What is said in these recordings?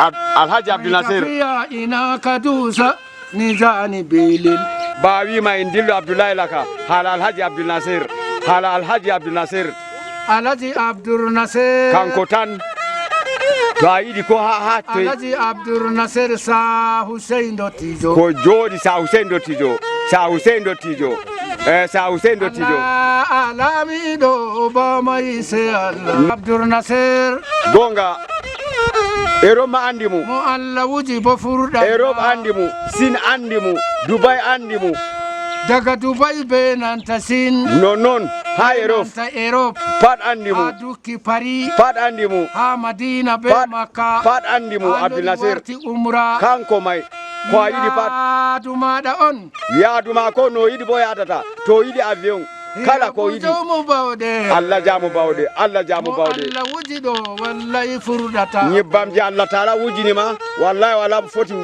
Alhaji Abdul Nasir ina kadusa nizani bilil bawi ma indillo Abdullahi laka hala Alhaji Abdul Nasir hala Alhaji Abdul Nasir Alhaji Abdul Nasir kanko tan to ayidi ko ha to Alhaji Abdul Nasir sa Hussein Dottijo ko jodi sa Hussein Dottijo sa Hussein Dottijo sa Hussein Dottijo alami do ba mai se Allah Abdul Nasir gonga Europe andimu mo Allah wuji bo furda Europe andimu Sin andimu Dubai andimu daga Dubai be nanta Sin non ha Europe pat andimu aduki Paris pat andimu ha Madina be Makka pat andimu Abdul Nasir kanko mai ko yidi pat duma da on ya duma ko no yidi bo yadata to yidi avion kala ko yidi Allah jamu bawde Allah jamu bawde Allah wujido wallahi furdata nyibamji Allah taala wujini ma wallahi wala foti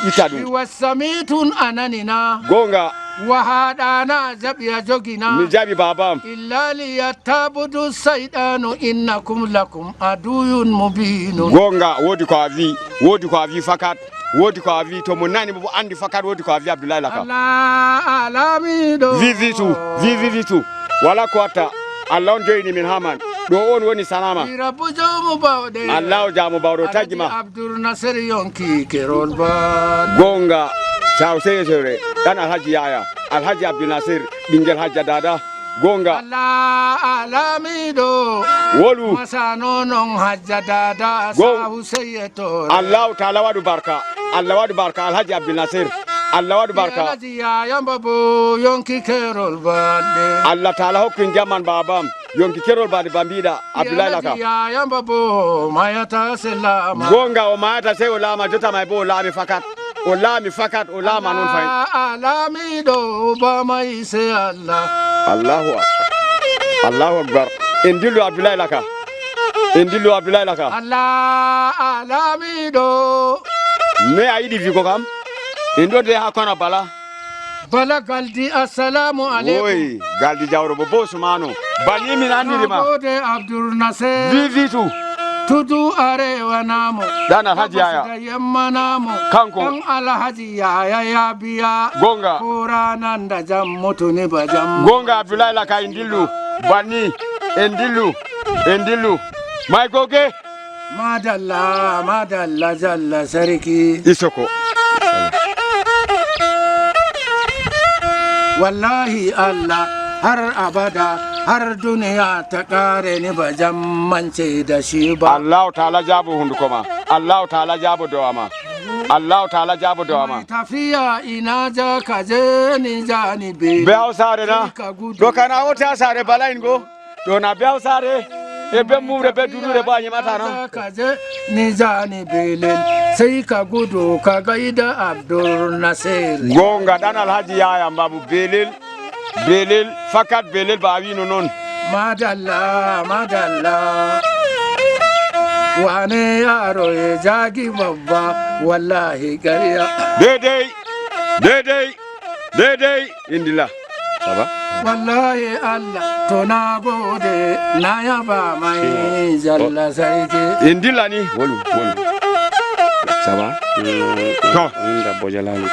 itadu wasamitun ananina gonga wahadana zabiya jogina mi jabi babam illa liyatabudu saydanu innakum lakum aduyun mubinun gonga wodi ko avi fakat wodi ko avi to monani bo andi fakat wodi ko avi Abdullahi laka Allah alamido vivitu wala kwata Allah on joyni min haman do on woni salama rabbu jamu bawde Allah jamu bawdo tagima Abdul Nasir yonki kerol ba gonga saw sere dan Alhaji Yaya Alhaji Abdul Nasir bingel hajja dada gonga Allah alamido wolu masano non hajja dada sa Husseyeto Allah taala wadu barka Alhaji Abdul Nasir Allah wadu barka Alhaji Yaya babu yonki kerol bande Allah taala hokkin jaman babam yonki kerol bade bambida Abdullahi laka Yaya babu mayata selama gonga o mayata se ulama jota may bo lami fakat o lama non fay alami do ba mai se Allah Allahu akbar indillu Abdullahi laka Allah alami do me ayidi vi ko kam indo de hakona bala galdi assalamu alaikum oy galdi jawro bo sumano bani min andirima gode Abdul Nasir vivitu tudu arewa namu dan Alhaji Yaya yamma namu kanko dan Alhaji Yaya ya biya gonga Qur'anan da jam mutune ba jam gonga Abdullahi laka indillu bani indillu mai goge madalla jalla sarki isoko wallahi Allah har abada har duniya ta kare ni ba jammance da shi ba Allah ta'ala jabu hundukoma Allah ta'ala jabu dawama tafiya ina ja ka je ni jani be hausare na do kana wota sare balain go do na be hausare e be mure be dudure ba nyi mata na ka je ni jani belen sai ka gudu ka gaida Abdul Nasir gonga dan Alhaji Yaya babu belel fakat belel ba wi non madalla wane yaro ya jagi babba wallahi gariya daidai indila baba wallahi Allah to na gode na yaba mai jalla sarki indila ni wolu saba to inda bojalani